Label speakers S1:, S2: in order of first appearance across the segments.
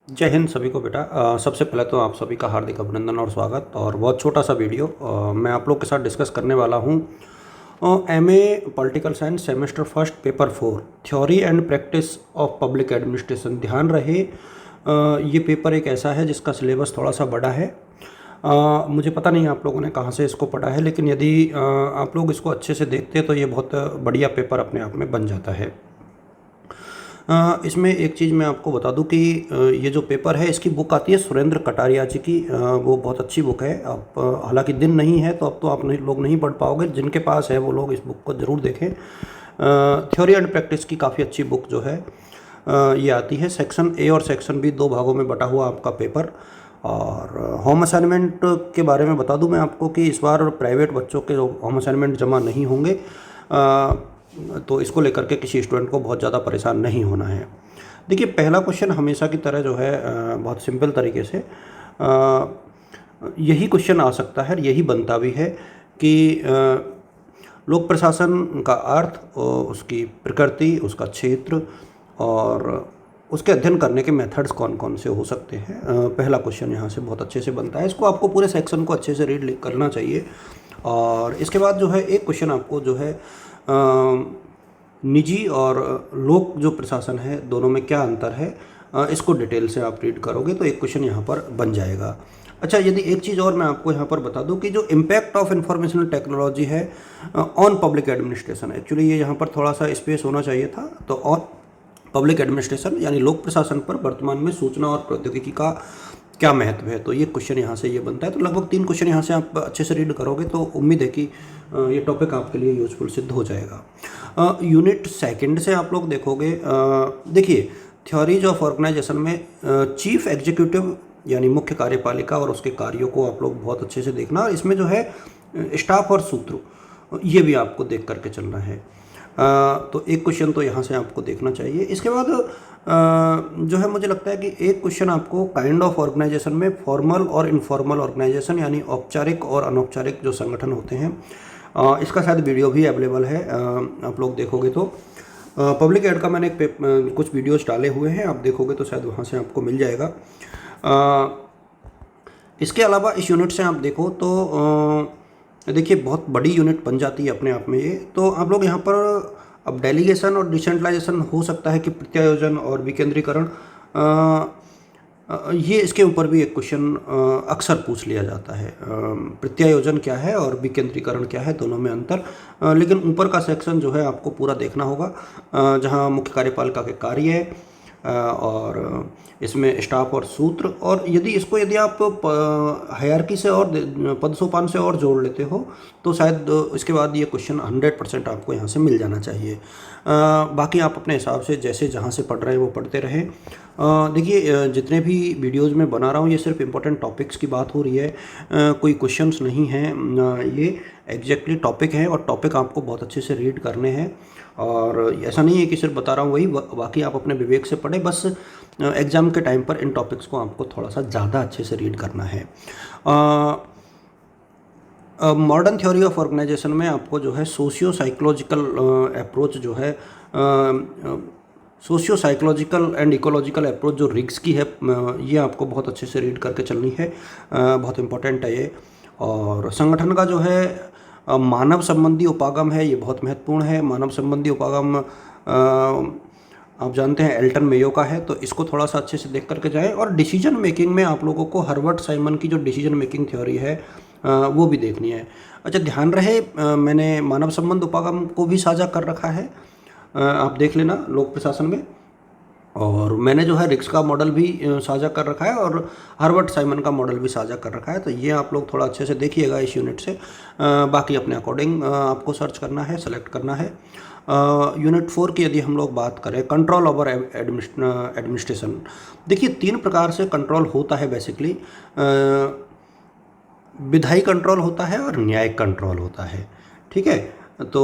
S1: जय हिंद सभी को बेटा। सबसे पहले तो आप सभी का हार्दिक अभिनंदन और स्वागत। और बहुत छोटा सा वीडियो मैं आप लोग के साथ डिस्कस करने वाला हूँ। MA political science semester first paper 4 theory and practice of public administration. ध्यान रहे ये पेपर एक ऐसा है जिसका सिलेबस थोड़ा सा बड़ा है। मुझे पता नहीं आप लोगों ने कहाँ से इसको पढ़ा है, लेकिन यदि आप लोग इसको अच्छे से देखते हैं तो ये बहुत बढ़िया पेपर अपने आप में बन जाता है। इसमें एक चीज़ मैं आपको बता दूं कि ये जो पेपर है इसकी बुक आती है सुरेंद्र कटारिया जी की। वो बहुत अच्छी बुक है। अब हालांकि दिन नहीं है तो अब तो आप लोग नहीं पढ़ पाओगे। जिनके पास है वो लोग इस बुक को ज़रूर देखें। थ्योरी एंड प्रैक्टिस की काफ़ी अच्छी बुक जो है ये आती है। सेक्शन ए और सेक्शन बी दो भागों में बटा हुआ आपका पेपर। और होम असाइनमेंट के बारे में बता दूं मैं आपको कि इस बार प्राइवेट बच्चों के होम असाइनमेंट जमा नहीं होंगे। तो इसको लेकर के किसी स्टूडेंट को बहुत ज़्यादा परेशान नहीं होना है। देखिए, पहला क्वेश्चन हमेशा की तरह जो है बहुत सिंपल तरीके से यही क्वेश्चन आ सकता है, यही बनता भी है कि लोक प्रशासन का अर्थ, उसकी प्रकृति, उसका क्षेत्र और उसके अध्ययन करने के मेथड्स कौन कौन से हो सकते हैं। पहला क्वेश्चन यहाँ से बहुत अच्छे से बनता है। इसको आपको पूरे सेक्शन को अच्छे से रीड करना चाहिए। और इसके बाद जो है एक क्वेश्चन आपको जो है निजी और लोक जो प्रशासन है दोनों में क्या अंतर है, इसको डिटेल से आप रीड करोगे तो एक क्वेश्चन यहाँ पर बन जाएगा। अच्छा, यदि एक चीज़ और मैं आपको यहाँ पर बता दूं कि जो इम्पैक्ट ऑफ इंफॉर्मेशनल टेक्नोलॉजी है ऑन पब्लिक एडमिनिस्ट्रेशन, एक्चुअली ये यहाँ पर थोड़ा सा स्पेस होना चाहिए था। तो ऑन पब्लिक एडमिनिस्ट्रेशन यानी लोक प्रशासन पर वर्तमान में सूचना और प्रौद्योगिकी का क्या महत्व है, तो ये क्वेश्चन यहाँ से ये बनता है। तो लगभग 3 क्वेश्चन यहाँ से आप अच्छे से रीड करोगे तो उम्मीद है कि ये टॉपिक आपके लिए यूजफुल सिद्ध हो जाएगा। यूनिट सेकंड से आप लोग देखोगे, देखिए थ्योरीज ऑफ ऑर्गेनाइजेशन में चीफ एग्जीक्यूटिव यानी मुख्य कार्यपालिका और उसके कार्यों को आप लोग बहुत अच्छे से देखना। इसमें जो है स्टाफ और सूत्र ये भी आपको देख करके चलना है। तो एक क्वेश्चन तो यहाँ से आपको देखना चाहिए। इसके बाद जो है मुझे लगता है कि एक क्वेश्चन आपको काइंड ऑफ ऑर्गेनाइजेशन में फॉर्मल और इनफॉर्मल ऑर्गेनाइजेशन यानी औपचारिक और अनौपचारिक जो संगठन होते हैं, इसका शायद वीडियो भी अवेलेबल है। आप लोग देखोगे तो पब्लिक एड का मैंने कुछ वीडियोस डाले हुए हैं, आप देखोगे तो शायद वहाँ से आपको मिल जाएगा। इसके अलावा इस यूनिट से आप देखो तो देखिए बहुत बड़ी यूनिट बन जाती है अपने आप में ये। तो आप लोग यहाँ पर अब डेलीगेशन और डिसेंट्रलाइजेशन हो सकता है कि प्रत्यायोजन और विकेंद्रीकरण, ये इसके ऊपर भी एक क्वेश्चन अक्सर पूछ लिया जाता है। प्रत्यायोजन क्या है और विकेंद्रीकरण क्या है, दोनों में अंतर। लेकिन ऊपर का सेक्शन जो है आपको पूरा देखना होगा, जहाँ मुख्य कार्यपालिका के कार्य है और इसमें स्टाफ और सूत्र। और यदि आप हायरार्की से और पद सोपान से और जोड़ लेते हो तो शायद इसके बाद ये क्वेश्चन 100% आपको यहाँ से मिल जाना चाहिए। बाकी आप अपने हिसाब से जैसे जहाँ से पढ़ रहे हैं वो पढ़ते रहें। देखिए, जितने भी वीडियोज़ में बना रहा हूँ ये सिर्फ इम्पोर्टेंट टॉपिक्स की बात हो रही है, कोई क्वेश्चंस नहीं हैं। ये एग्जैक्टली टॉपिक है और टॉपिक आपको बहुत अच्छे से रीड करने हैं। और ऐसा नहीं है कि सिर्फ बता रहा हूँ वही, बाकी आप अपने विवेक से पढ़ें। बस एग्ज़ाम के टाइम पर इन टॉपिक्स को आपको थोड़ा सा ज़्यादा अच्छे से रीड करना है। मॉडर्न थ्योरी ऑफ ऑर्गेनाइजेशन में आपको जो है सोशियो साइकोलॉजिकल अप्रोच जो है, socio psychological and ecological approach जो रिग्स की है, ये आपको बहुत अच्छे से रीड करके चलनी है। बहुत इम्पोर्टेंट है ये। और संगठन का जो है मानव संबंधी उपागम है, ये बहुत महत्वपूर्ण है। मानव संबंधी उपागम आप जानते हैं एल्टन मेयो का है, तो इसको थोड़ा सा अच्छे से देख करके जाएं। और डिसीजन मेकिंग में आप लोगों को हर्बर्ट साइमन की जो डिसीजन मेकिंग थ्योरी है वो भी देखनी है। अच्छा, ध्यान रहे मैंने मानव संबंध उपागम को भी साझा कर रखा है, आप देख लेना लोक प्रशासन में। और मैंने जो है रिक्स का मॉडल भी साझा कर रखा है और हर्बर्ट साइमन का मॉडल भी साझा कर रखा है। तो ये आप लोग थोड़ा अच्छे से देखिएगा इस यूनिट से। बाकी अपने अकॉर्डिंग आपको सर्च करना है, सेलेक्ट करना है। यूनिट 4 की यदि हम लोग बात करें, कंट्रोल ओवर एडमिनिस्ट्रेशन। देखिए 3 प्रकार से कंट्रोल होता है बेसिकली। विधायी कंट्रोल होता है और न्यायिक कंट्रोल होता है, ठीक है। तो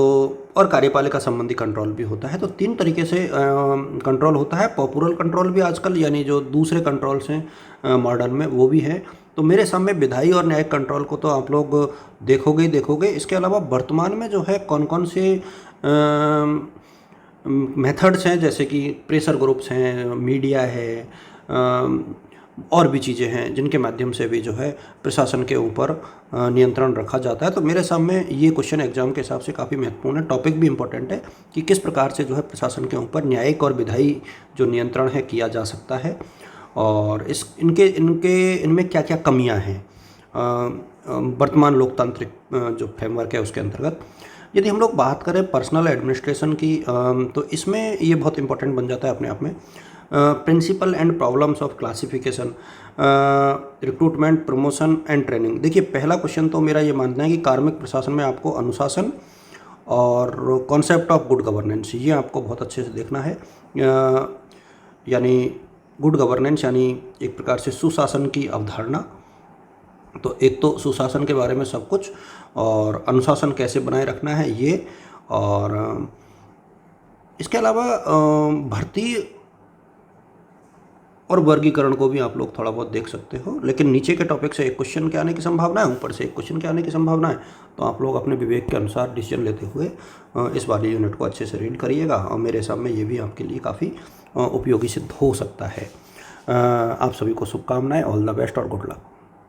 S1: और कार्यपालिका संबंधी कंट्रोल भी होता है। तो 3 तरीके से कंट्रोल होता है। पॉपुलर कंट्रोल भी आजकल यानी जो दूसरे कंट्रोल्स हैं मॉडर्न में वो भी है। तो मेरे सामने विधायी और न्यायिक कंट्रोल को तो आप लोग देखोगे ही देखोगे। इसके अलावा वर्तमान में जो है कौन कौन से मेथड्स हैं, जैसे कि प्रेशर ग्रुप्स हैं, मीडिया है, और भी चीज़ें हैं जिनके माध्यम से भी जो है प्रशासन के ऊपर नियंत्रण रखा जाता है। तो मेरे सामने ये क्वेश्चन एग्जाम के हिसाब से काफ़ी महत्वपूर्ण है, टॉपिक भी इम्पोर्टेंट है कि किस प्रकार से जो है प्रशासन के ऊपर न्यायिक और विधायी जो नियंत्रण है किया जा सकता है, और इनमें क्या क्या कमियां हैं वर्तमान लोकतांत्रिक जो फ्रेमवर्क है उसके अंतर्गत। यदि हम लोग बात करें पर्सनल एडमिनिस्ट्रेशन की, तो इसमें ये बहुत इंपॉर्टेंट बन जाता है अपने आप में। Principle and problems of classification, recruitment, promotion and training. देखिए, पहला क्वेश्चन तो मेरा ये मानना है कि कार्मिक प्रशासन में आपको अनुशासन और कॉन्सेप्ट ऑफ गुड गवर्नेंस, ये आपको बहुत अच्छे से देखना है। यानी गुड गवर्नेंस यानी एक प्रकार से सुशासन की अवधारणा। तो एक तो सुशासन के बारे में सब कुछ, और अनुशासन कैसे बनाए रखना है ये, और इसके अलावा भर्ती और वर्गीकरण को भी आप लोग थोड़ा बहुत देख सकते हो। लेकिन नीचे के टॉपिक से एक क्वेश्चन के आने की संभावना है, ऊपर से एक क्वेश्चन के आने की संभावना है। तो आप लोग अपने विवेक के अनुसार डिसीजन लेते हुए इस वाली यूनिट को अच्छे से रीड करिएगा, और मेरे हिसाब में ये भी आपके लिए काफ़ी उपयोगी सिद्ध हो सकता है। आप सभी को शुभकामनाएं, ऑल द बेस्ट और गुड लक।